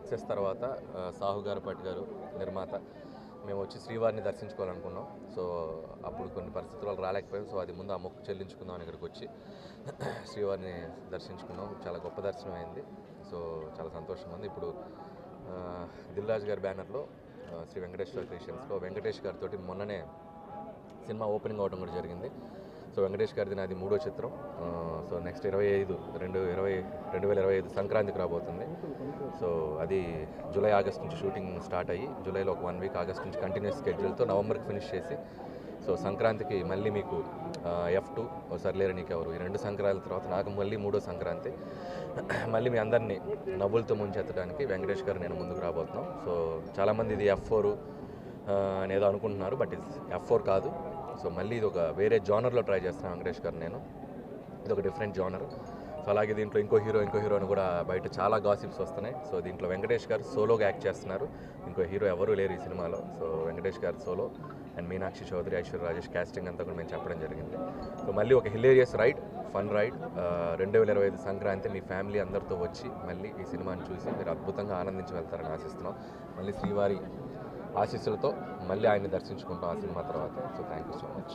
Success తర్వాత సాహు గారపాటి గారు నిర్మాత మేము వచ్చి శ్రీవారిని దర్శించుకోవాలనుకున్నాం. సో అప్పుడు కొన్ని పరిస్థితులు రాలేకపోయాం. సో అది ముందు ఆ మొక్కు చెల్లించుకుందాం అని ఇక్కడికి వచ్చి శ్రీవారిని దర్శించుకున్నాం. చాలా గొప్ప దర్శనం అయింది. సో చాలా సంతోషంగా ఉంది. ఇప్పుడు దిల్ రాజు గారి బ్యానర్లో శ్రీ వెంకటేశ్వర క్రియేషన్స్లో వెంకటేష్ గారితో మొన్ననే సినిమా ఓపెనింగ్ అవడం కూడా జరిగింది. సో వెంకటేష్ గారిది నాది 3వ చిత్రం. సో నెక్స్ట్ 2025 సంక్రాంతికి రాబోతుంది. సో అది జూలై ఆగస్ట్ నుంచి షూటింగ్ స్టార్ట్ అయ్యి జూలైలో ఒక 1 వీక్, ఆగస్ట్ నుంచి కంటిన్యూస్ స్కెడ్యూల్తో నవంబర్కి ఫినిష్ చేసి సో సంక్రాంతికి మళ్ళీ మీకు F2 సర్లేరు నీకెవరు, ఈ 2 సంక్రాంతి తర్వాత నాకు మళ్ళీ 3వ సంక్రాంతి మళ్ళీ మీ అందరినీ నవ్వులతో ముంచెత్తడానికి వెంకటేష్ గారు నేను ముందుకు రాబోతున్నాం. సో చాలామంది ఇది F4 అనేదో అనుకుంటున్నారు, బట్ ఇది F4 కాదు. సో మళ్ళీ ఇది ఒక వేరే జానర్లో ట్రై చేస్తున్నాను వెంకటేష్ గారు నేను. ఇది ఒక డిఫరెంట్ జానర్. సో అలాగే దీంట్లో ఇంకో హీరో అని కూడా బయట చాలా గాసిప్స్ వస్తున్నాయి. సో దీంట్లో వెంకటేష్ గారు సోలోగా యాక్ట్ చేస్తున్నారు. ఇంకో హీరో ఎవరూ లేరు ఈ సినిమాలో. సో వెంకటేష్ గారు solo and Meenakshi Chaudhary, Aishwarya Rajesh casting అంతా కూడా మేము చెప్పడం జరిగింది. సో మళ్ళీ ఒక hilarious ride, fun ride 2025 Sankranti మీ ఫ్యామిలీ అందరితో వచ్చి మళ్ళీ ఈ సినిమాని చూసి మీరు అద్భుతంగా ఆనందించి వెళ్తారని ఆశిస్తున్నాం. మళ్ళీ శ్రీవారి ఆశీస్సులతో మళ్ళీ ఆయన్ని దర్శించుకుంటాం ఆ సినిమా తర్వాత. So thank you so much.